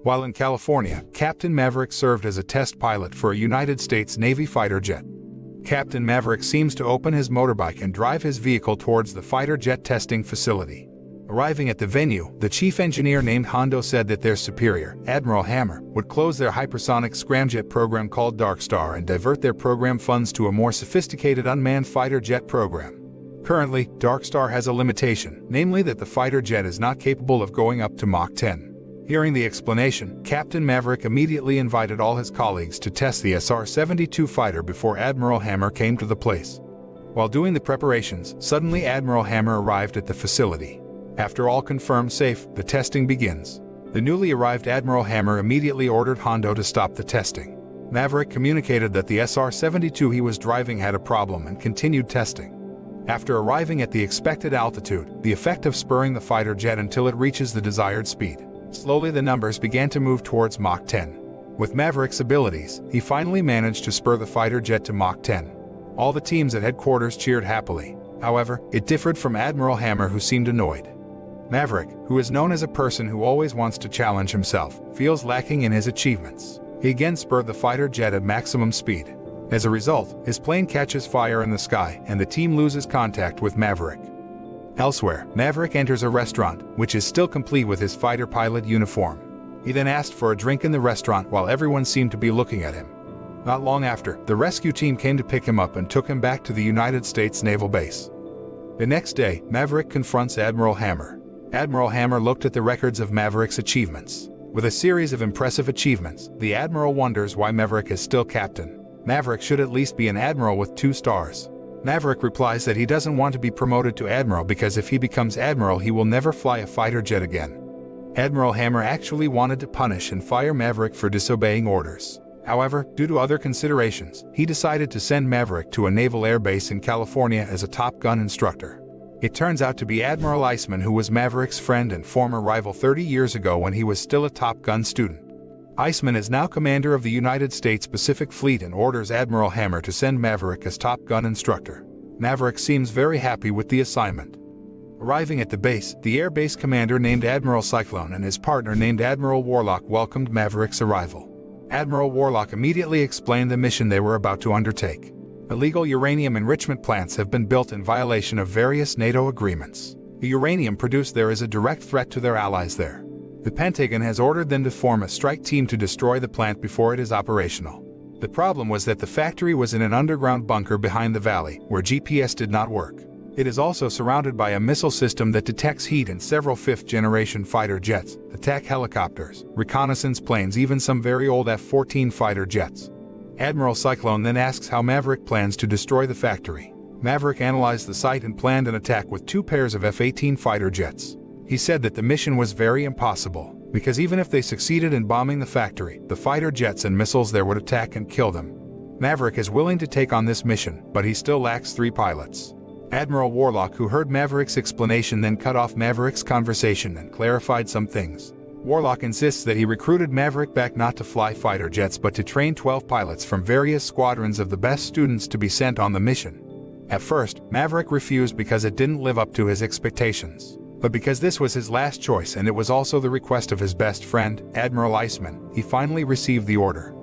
While in California, Captain Maverick served as a test pilot for a United States Navy fighter jet. Captain Maverick seems to open his motorbike and drive his vehicle towards the fighter jet testing facility. Arriving at the venue, the chief engineer named Hondo said that their superior, Admiral Hammer, would close their hypersonic scramjet program called Darkstar and divert their program funds to a more sophisticated unmanned fighter jet program. Currently, Darkstar has a limitation, namely that the fighter jet is not capable of going up to Mach 10. Hearing the explanation, Captain Maverick immediately invited all his colleagues to test the SR-72 fighter before Admiral Hammer came to the place. While doing the preparations, suddenly Admiral Hammer arrived at the facility. After all confirmed safe, the testing begins. The newly arrived Admiral Hammer immediately ordered Hondo to stop the testing. Maverick communicated that the SR-72 he was driving had a problem and continued testing. After arriving at the expected altitude, the effect of spurring the fighter jet until it reaches the desired speed. Slowly the numbers began to move towards Mach 10. With Maverick's abilities, he finally managed to spur the fighter jet to Mach 10. All the teams at headquarters cheered happily. However, it differed from Admiral Hammer, who seemed annoyed. Maverick, who is known as a person who always wants to challenge himself, feels lacking in his achievements. He again spurred the fighter jet at maximum speed. As a result, his plane catches fire in the sky and the team loses contact with Maverick. Elsewhere, Maverick enters a restaurant, which is still complete with his fighter pilot uniform. He then asked for a drink in the restaurant while everyone seemed to be looking at him. Not long after, the rescue team came to pick him up and took him back to the United States Naval Base. The next day, Maverick confronts Admiral Hammer. Admiral Hammer looked at the records of Maverick's achievements. With a series of impressive achievements, the Admiral wonders why Maverick is still captain. Maverick should at least be an Admiral with 2 stars. Maverick replies that he doesn't want to be promoted to Admiral because if he becomes Admiral he will never fly a fighter jet again. Admiral Hammer actually wanted to punish and fire Maverick for disobeying orders. However, due to other considerations, he decided to send Maverick to a naval air base in California as a Top Gun instructor. It turns out to be Admiral Iceman, who was Maverick's friend and former rival 30 years ago when he was still a Top Gun student. Iceman is now commander of the United States Pacific Fleet and orders Admiral Hammer to send Maverick as Top Gun instructor. Maverick seems very happy with the assignment. Arriving at the base, the air base commander named Admiral Cyclone and his partner named Admiral Warlock welcomed Maverick's arrival. Admiral Warlock immediately explained the mission they were about to undertake. Illegal uranium enrichment plants have been built in violation of various NATO agreements. The uranium produced there is a direct threat to their allies there. The Pentagon has ordered them to form a strike team to destroy the plant before it is operational. The problem was that the factory was in an underground bunker behind the valley, where GPS did not work. It is also surrounded by a missile system that detects heat and several 5th-generation fighter jets, attack helicopters, reconnaissance planes, even some very old F-14 fighter jets. Admiral Cyclone then asks how Maverick plans to destroy the factory. Maverick analyzed the site and planned an attack with 2 pairs of F-18 fighter jets. He said that the mission was very impossible, because even if they succeeded in bombing the factory, the fighter jets and missiles there would attack and kill them. Maverick is willing to take on this mission, but he still lacks 3 pilots. Admiral Warlock, who heard Maverick's explanation, then cut off Maverick's conversation and clarified some things. Warlock insists that he recruited Maverick back not to fly fighter jets but to train 12 pilots from various squadrons of the best students to be sent on the mission. At first, Maverick refused because it didn't live up to his expectations. But because this was his last choice and it was also the request of his best friend, Admiral Iceman, he finally received the order.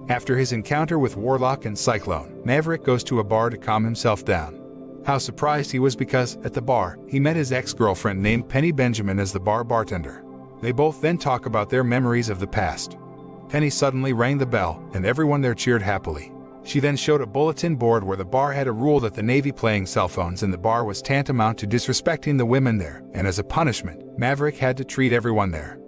After his encounter with Warlock and Cyclone, Maverick goes to a bar to calm himself down. How surprised he was because, at the bar, he met his ex-girlfriend named Penny Benjamin as the bar bartender. They both then talk about their memories of the past. Penny suddenly rang the bell, and everyone there cheered happily. She then showed a bulletin board where the bar had a rule that the Navy playing cell phones in the bar was tantamount to disrespecting the women there, and as a punishment, Maverick had to treat everyone there.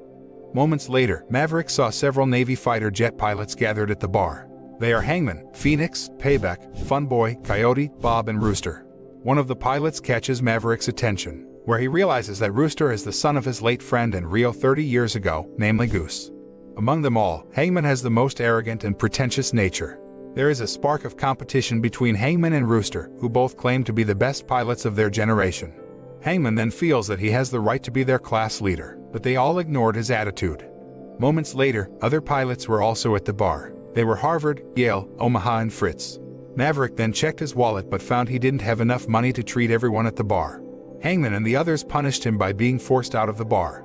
Moments later, Maverick saw several Navy fighter jet pilots gathered at the bar. They are Hangman, Phoenix, Payback, Funboy, Coyote, Bob, and Rooster. One of the pilots catches Maverick's attention, where he realizes that Rooster is the son of his late friend in Rio 30 years ago, namely Goose. Among them all, Hangman has the most arrogant and pretentious nature. There is a spark of competition between Hangman and Rooster, who both claim to be the best pilots of their generation. Hangman then feels that he has the right to be their class leader, but they all ignored his attitude. Moments later, other pilots were also at the bar. They were Harvard, Yale, Omaha, and Fritz. Maverick then checked his wallet but found he didn't have enough money to treat everyone at the bar. Hangman and the others punished him by being forced out of the bar.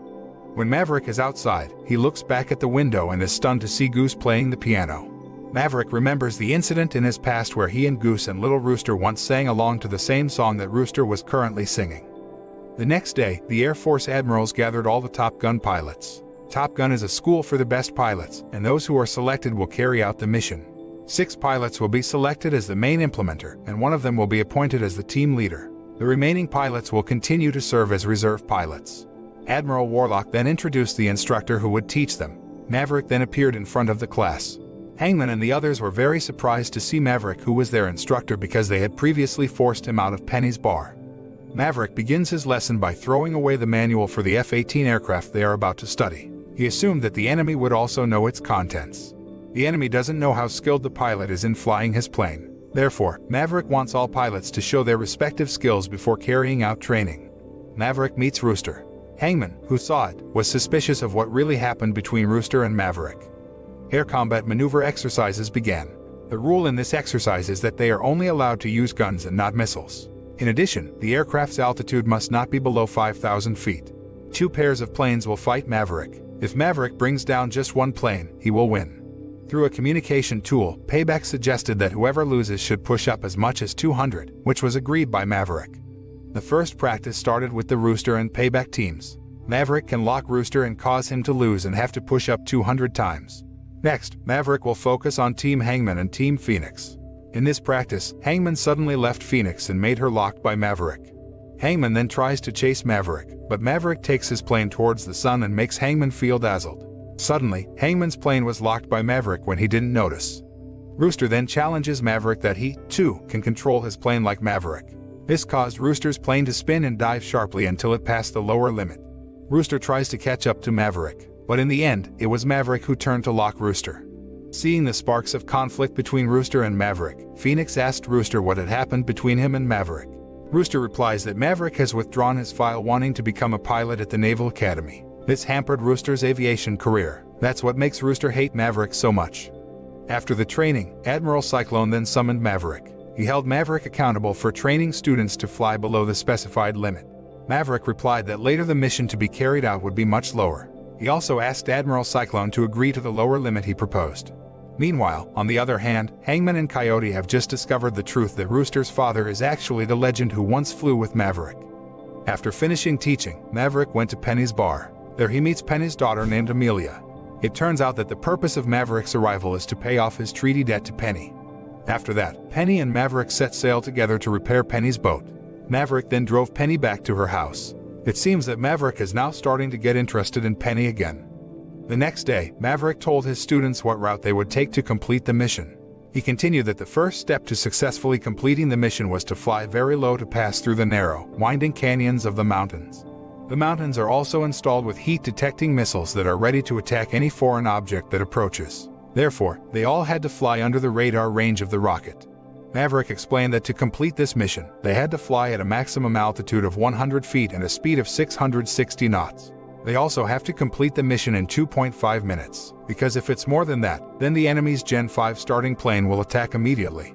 When Maverick is outside, he looks back at the window and is stunned to see Goose playing the piano. Maverick remembers the incident in his past where he and Goose and Little Rooster once sang along to the same song that Rooster was currently singing. The next day, the Air Force admirals gathered all the Top Gun pilots. Top Gun is a school for the best pilots, and those who are selected will carry out the mission. 6 pilots will be selected as the main implementer, and one of them will be appointed as the team leader. The remaining pilots will continue to serve as reserve pilots. Admiral Warlock then introduced the instructor who would teach them. Maverick then appeared in front of the class. Hangman and the others were very surprised to see Maverick, who was their instructor, because they had previously forced him out of Penny's bar. Maverick begins his lesson by throwing away the manual for the F-18 aircraft they are about to study. He assumed that the enemy would also know its contents. The enemy doesn't know how skilled the pilot is in flying his plane. Therefore, Maverick wants all pilots to show their respective skills before carrying out training. Maverick meets Rooster. Hangman, who saw it, was suspicious of what really happened between Rooster and Maverick. Air combat maneuver exercises began. The rule in this exercise is that they are only allowed to use guns and not missiles. In addition, the aircraft's altitude must not be below 5,000 feet. 2 pairs of planes will fight Maverick. If Maverick brings down just one plane, he will win. Through a communication tool, Payback suggested that whoever loses should push up as much as 200, which was agreed by Maverick. The first practice started with the Rooster and Payback teams. Maverick can lock Rooster and cause him to lose and have to push up 200 times. Next, Maverick will focus on Team Hangman and Team Phoenix. In this practice, Hangman suddenly left Phoenix and made her locked by Maverick. Hangman then tries to chase Maverick, but Maverick takes his plane towards the sun and makes Hangman feel dazzled. Suddenly, Hangman's plane was locked by Maverick when he didn't notice. Rooster then challenges Maverick that he, too, can control his plane like Maverick. This caused Rooster's plane to spin and dive sharply until it passed the lower limit. Rooster tries to catch up to Maverick, but in the end, it was Maverick who turned to lock Rooster. Seeing the sparks of conflict between Rooster and Maverick, Phoenix asked Rooster what had happened between him and Maverick. Rooster replies that Maverick has withdrawn his file wanting to become a pilot at the Naval Academy. This hampered Rooster's aviation career. That's what makes Rooster hate Maverick so much. After the training, Admiral Cyclone then summoned Maverick. He held Maverick accountable for training students to fly below the specified limit. Maverick replied that later the mission to be carried out would be much lower. He also asked Admiral Cyclone to agree to the lower limit he proposed. Meanwhile, on the other hand, Hangman and Coyote have just discovered the truth that Rooster's father is actually the legend who once flew with Maverick. After finishing teaching, Maverick went to Penny's bar. There he meets Penny's daughter named Amelia. It turns out that the purpose of Maverick's arrival is to pay off his treaty debt to Penny. After that, Penny and Maverick set sail together to repair Penny's boat. Maverick then drove Penny back to her house. It seems that Maverick is now starting to get interested in Penny again. The next day, Maverick told his students what route they would take to complete the mission. He continued that the first step to successfully completing the mission was to fly very low to pass through the narrow, winding canyons of the mountains. The mountains are also installed with heat-detecting missiles that are ready to attack any foreign object that approaches. Therefore, they all had to fly under the radar range of the rocket. Maverick explained that to complete this mission, they had to fly at a maximum altitude of 100 feet and a speed of 660 knots. They also have to complete the mission in 2.5 minutes, because if it's more than that, then the enemy's Gen 5 starting plane will attack immediately.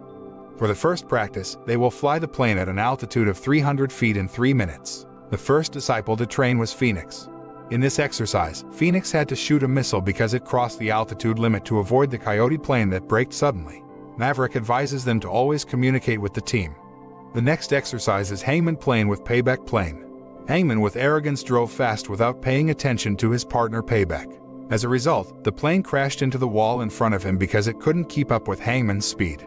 For the first practice, they will fly the plane at an altitude of 300 feet in 3 minutes. The first disciple to train was Phoenix. In this exercise, Phoenix had to shoot a missile because it crossed the altitude limit to avoid the Coyote plane that braked suddenly. Maverick advises them to always communicate with the team. The next exercise is Hangman plane with Payback plane. Hangman with arrogance drove fast without paying attention to his partner Payback. As a result, the plane crashed into the wall in front of him because it couldn't keep up with Hangman's speed.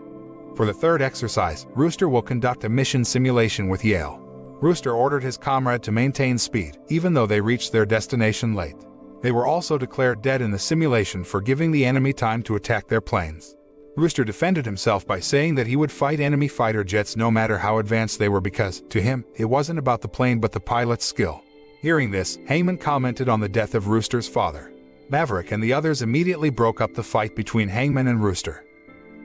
For the third exercise, Rooster will conduct a mission simulation with Yale. Rooster ordered his comrade to maintain speed, even though they reached their destination late. They were also declared dead in the simulation for giving the enemy time to attack their planes. Rooster defended himself by saying that he would fight enemy fighter jets no matter how advanced they were because, to him, it wasn't about the plane but the pilot's skill. Hearing this, Hangman commented on the death of Rooster's father. Maverick and the others immediately broke up the fight between Hangman and Rooster.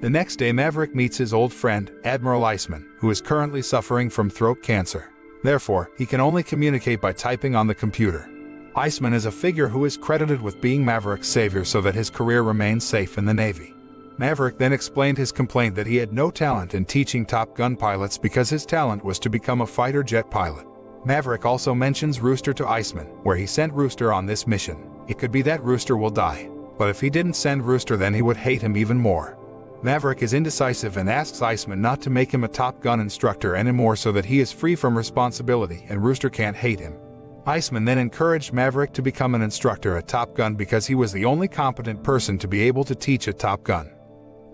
The next day, Maverick meets his old friend, Admiral Iceman, who is currently suffering from throat cancer. Therefore, he can only communicate by typing on the computer. Iceman is a figure who is credited with being Maverick's savior so that his career remains safe in the Navy. Maverick then explained his complaint that he had no talent in teaching Top Gun pilots because his talent was to become a fighter jet pilot. Maverick also mentions Rooster to Iceman, where he sent Rooster on this mission. It could be that Rooster will die, but if he didn't send Rooster, then he would hate him even more. Maverick is indecisive and asks Iceman not to make him a Top Gun instructor anymore so that he is free from responsibility and Rooster can't hate him. Iceman then encouraged Maverick to become an instructor at Top Gun because he was the only competent person to be able to teach at Top Gun.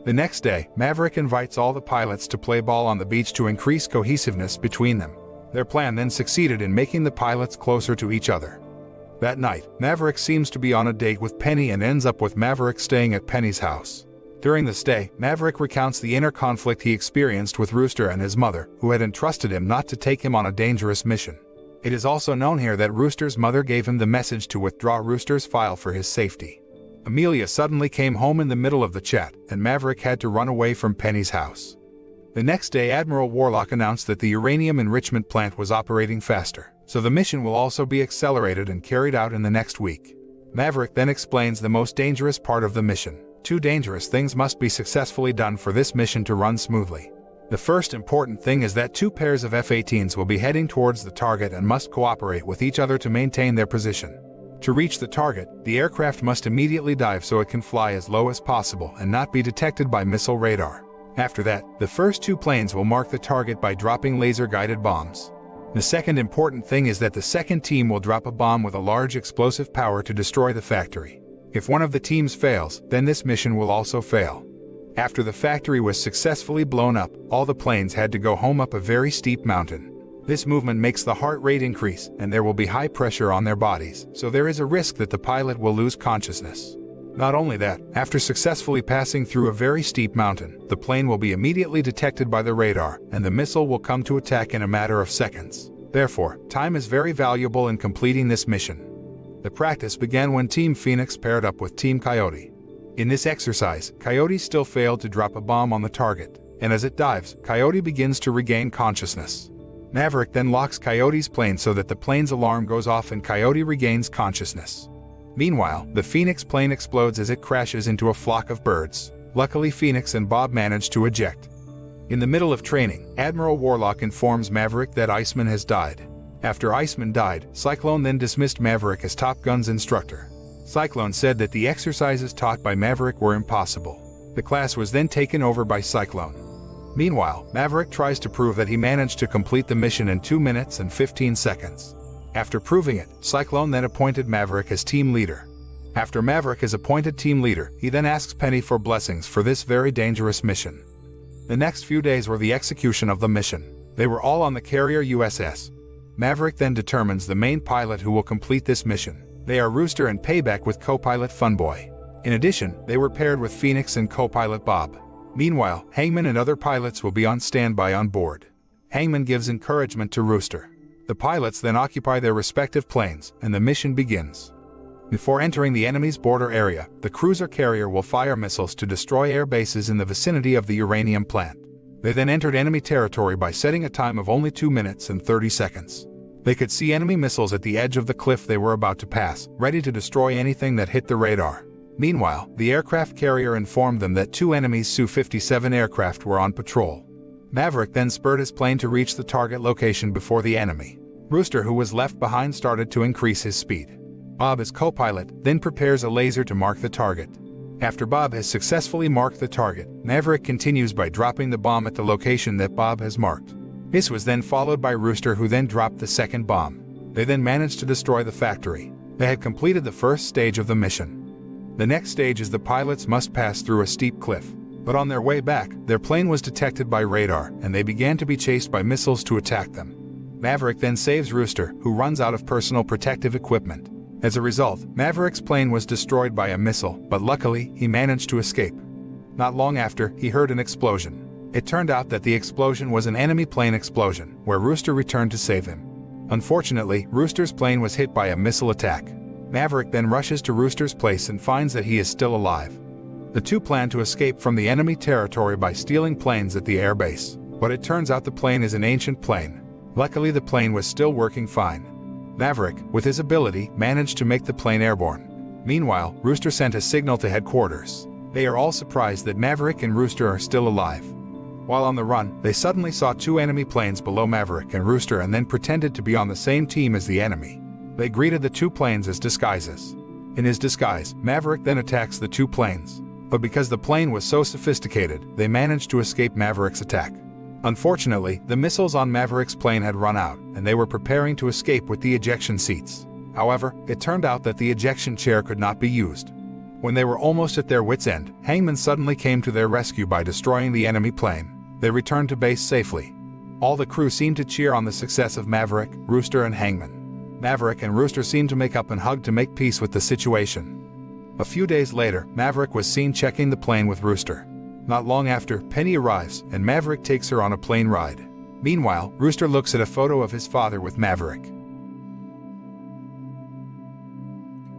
The next day, Maverick invites all the pilots to play ball on the beach to increase cohesiveness between them. Their plan then succeeded in making the pilots closer to each other. That night, Maverick seems to be on a date with Penny and ends up with Maverick staying at Penny's house. During the stay, Maverick recounts the inner conflict he experienced with Rooster and his mother, who had entrusted him not to take him on a dangerous mission. It is also known here that Rooster's mother gave him the message to withdraw Rooster's file for his safety. Amelia suddenly came home in the middle of the chat, and Maverick had to run away from Penny's house. The next day, Admiral Warlock announced that the uranium enrichment plant was operating faster, so the mission will also be accelerated and carried out in the next week. Maverick then explains the most dangerous part of the mission. 2 dangerous things must be successfully done for this mission to run smoothly. The first important thing is that 2 pairs of F-18s will be heading towards the target and must cooperate with each other to maintain their position. To reach the target, the aircraft must immediately dive so it can fly as low as possible and not be detected by missile radar. After that, the first 2 planes will mark the target by dropping laser-guided bombs. The second important thing is that the second team will drop a bomb with a large explosive power to destroy the factory. If one of the teams fails, then this mission will also fail. After the factory was successfully blown up, all the planes had to go home up a very steep mountain. This movement makes the heart rate increase, and there will be high pressure on their bodies, so there is a risk that the pilot will lose consciousness. Not only that, after successfully passing through a very steep mountain, the plane will be immediately detected by the radar, and the missile will come to attack in a matter of seconds. Therefore, time is very valuable in completing this mission. The practice began when Team Phoenix paired up with Team Coyote. In this exercise, Coyote still failed to drop a bomb on the target, and as it dives, Coyote begins to regain consciousness. Maverick then locks Coyote's plane so that the plane's alarm goes off and Coyote regains consciousness. Meanwhile, the Phoenix plane explodes as it crashes into a flock of birds. Luckily, Phoenix and Bob manage to eject. In the middle of training, Admiral Warlock informs Maverick that Iceman has died. After Iceman died, Cyclone then dismissed Maverick as Top Gun's instructor. Cyclone said that the exercises taught by Maverick were impossible. The class was then taken over by Cyclone. Meanwhile, Maverick tries to prove that he managed to complete the mission in 2 minutes and 15 seconds. After proving it, Cyclone then appointed Maverick as team leader. After Maverick is appointed team leader, he then asks Penny for blessings for this very dangerous mission. The next few days were the execution of the mission. They were all on the carrier USS. Maverick then determines the main pilot who will complete this mission. They are Rooster and Payback with co-pilot Funboy. In addition, they were paired with Phoenix and co-pilot Bob. Meanwhile, Hangman and other pilots will be on standby on board. Hangman gives encouragement to Rooster. The pilots then occupy their respective planes, and the mission begins. Before entering the enemy's border area, the cruiser carrier will fire missiles to destroy air bases in the vicinity of the uranium plant. They then entered enemy territory by setting a time of only 2 minutes and 30 seconds. They could see enemy missiles at the edge of the cliff they were about to pass, ready to destroy anything that hit the radar. Meanwhile, the aircraft carrier informed them that 2 enemy Su-57 aircraft were on patrol. Maverick then spurred his plane to reach the target location before the enemy. Rooster, who was left behind, started to increase his speed. Bob, as co-pilot, then prepares a laser to mark the target. After Bob has successfully marked the target, Maverick continues by dropping the bomb at the location that Bob has marked. This was then followed by Rooster, who then dropped the second bomb. They then managed to destroy the factory. They had completed the first stage of the mission. The next stage is the pilots must pass through a steep cliff. But on their way back, their plane was detected by radar, and they began to be chased by missiles to attack them. Maverick then saves Rooster, who runs out of personal protective equipment. As a result, Maverick's plane was destroyed by a missile, but luckily, he managed to escape. Not long after, he heard an explosion. It turned out that the explosion was an enemy plane explosion, where Rooster returned to save him. Unfortunately, Rooster's plane was hit by a missile attack. Maverick then rushes to Rooster's place and finds that he is still alive. The two plan to escape from the enemy territory by stealing planes at the airbase, but it turns out the plane is an ancient plane. Luckily, the plane was still working fine. Maverick, with his ability, managed to make the plane airborne. Meanwhile, Rooster sent a signal to headquarters. They are all surprised that Maverick and Rooster are still alive. While on the run, they suddenly saw two enemy planes below Maverick and Rooster and then pretended to be on the same team as the enemy. They greeted the two planes as disguises. In his disguise, Maverick then attacks the two planes. But because the plane was so sophisticated, they managed to escape Maverick's attack. Unfortunately, the missiles on Maverick's plane had run out, and they were preparing to escape with the ejection seats. However, it turned out that the ejection chair could not be used. When they were almost at their wits' end, Hangman suddenly came to their rescue by destroying the enemy plane. They returned to base safely. All the crew seemed to cheer on the success of Maverick, Rooster and Hangman. Maverick and Rooster seemed to make up and hug to make peace with the situation. A few days later, Maverick was seen checking the plane with Rooster. Not long after, Penny arrives, and Maverick takes her on a plane ride. Meanwhile, Rooster looks at a photo of his father with Maverick.